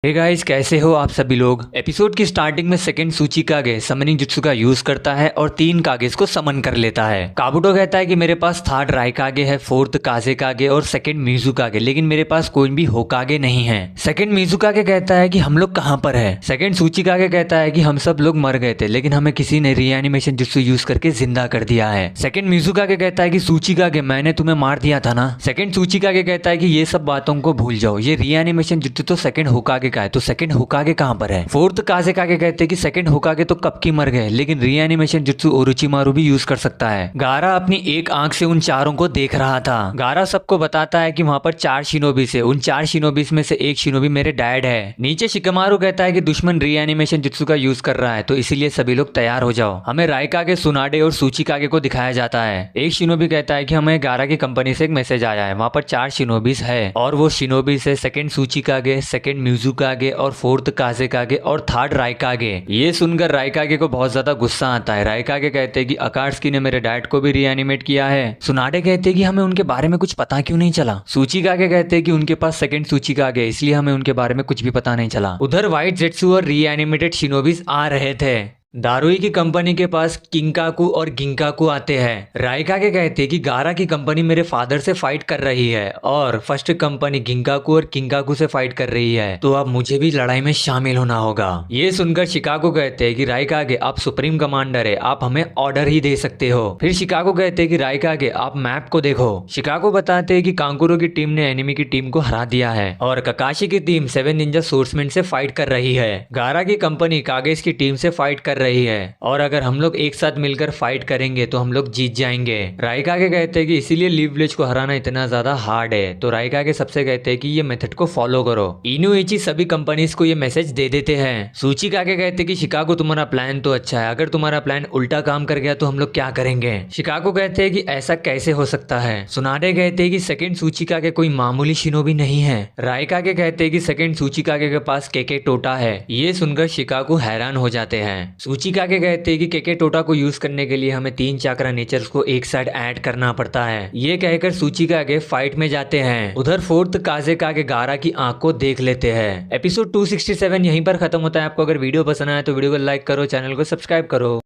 Hey guys, कैसे हो आप सभी लोग। एपिसोड की स्टार्टिंग में सेकंड सूचिकागे समनिंग जुत्सु का यूज करता है और 3 कागेस को समन कर लेता है। काबुटो कहता है कि मेरे पास थर्ड राइकागे है, फोर्थ काजेकागे और सेकंड मिजुकागे, लेकिन मेरे पास कोई भी होकागे नहीं है। सेकंड मिजुकागे कहता है कि हम लोग कहाँ पर है। सेकंड सूचिकागे कहता है कि हम सब लोग मर गए थे, लेकिन हमें किसी ने रीएनिमेशन जुत्सु यूज करके जिंदा कर दिया है। सेकंड मिजुकागे कहता है कि सूचिकागे मैंने तुम्हें मार दिया था ना। सेकंड सूचिकागे कहता है कि ये सब बातों को भूल जाओ, ये रीएनिमेशन जुत्सु तो सेकंड होकागे का है, तो सेकंड होकागे कहां पर है। फोर्थ काजेकागे कहते हैं कि सेकंड होकागे तो कब की मर गए, लेकिन रीएनिमेशन जुत्सु ओरोचिमारू भी यूज कर सकता है। गारा अपनी एक आंख से उन चारों को देख रहा था। गारा सबको बताता है कि वहां पर 4 शिनोबी से, उन 4 शिनोबीस में से एक शिनोबी मेरे डैड है। नीचे शिकमारू कहता है कि दुश्मन रीएनिमेशन जुत्सु का यूज कर रहा है, तो इसीलिए सभी लोग तैयार हो जाओ। हमें राइकागे, सुनाडे और सूचिकागे को दिखाया जाता है। एक शिनोबी कहता है कि हमें गारा की कंपनी से एक मैसेज आया है, वहां पर 4 शिनोबीस है और वो शिनोबीस है सेकंड सूचिकागे, सेकंड मिजुकागे और फोर्थ काजेकागे और थर्ड राइकागे। ये सुनकर राइकागे को बहुत ज्यादा गुस्सा आता है। राइकागे कहते हैं कि अकाट्सुकी ने मेरे डैड को भी रीएनिमेट किया है। सुनाडे कहते हैं कि हमें उनके बारे में कुछ पता क्यों नहीं चला। सूचिकागे कहते हैं कि उनके पास सेकंड सूचिकागे, इसलिए हमें उनके बारे में कुछ भी पता नहीं चला। उधर व्हाइट जेट्सु और रीएनिमेटेड शिनोबीस आ रहे थे। दारुई की कंपनी के पास किंकाकू और गिंकाकू आते हैं। राइकागे कहते हैं कि गारा की कंपनी मेरे फादर से फाइट कर रही है और फर्स्ट कंपनी गिंकाकू और किंकाकू से फाइट कर रही है, तो अब मुझे भी लड़ाई में शामिल होना होगा। ये सुनकर शिकागो कहते हैं कि राइकागे आप सुप्रीम कमांडर है, आप हमें ऑर्डर ही दे सकते हो। फिर शिकागो कहते हैं कि राइकागे आप मैप को देखो। शिकागो बताते हैं कि कांकुरो की टीम ने एनिमी की टीम को हरा दिया है और ककाशी की टीम 7 निंजा सोर्समैन से फाइट कर रही है। गारा की कंपनी कागेस की टीम से फाइट कर रही है और अगर हम लोग एक साथ मिलकर फाइट करेंगे तो हम लोग जीत जाएंगे। राइकागे कहते हैं कि इसीलिए लीफ विलेज को हराना इतना ज्यादा हार्ड है। तो राइकागे सबसे कहते हैं कि ये मेथड को फॉलो करो। इनुइची सभी कंपनीज को ये मैसेज दे देते हैं। सूचिकागे कहते हैं कि शिकागो तुम्हारा प्लान तो अच्छा है, अगर तुम्हारा प्लान उल्टा काम कर गया तो हम लोग क्या करेंगे। शिकागो कहते हैं कि ऐसा कैसे हो सकता है। सुनाडे कहते हैं कि सेकंड सूचिकागे कोई मामूली शिनोबी नहीं है। राइकागे कहते हैं कि सेकंड सूचिकागे के पास केके टोटा है। ये सुनकर शिकागो हैरान हो जाते हैं। सूचिकागे कहते हैं कि केके टोटा को यूज करने के लिए हमें 3 चाक्रा नेचर्स को एक साइड ऐड करना पड़ता है। ये कहकर सूचिकागे फाइट में जाते हैं। उधर फोर्थ काजेकागे गारा की आंख को देख लेते हैं। एपिसोड 267 यहीं पर खत्म होता है। आपको अगर वीडियो पसंद आया तो वीडियो को लाइक करो, चैनल को सब्सक्राइब करो।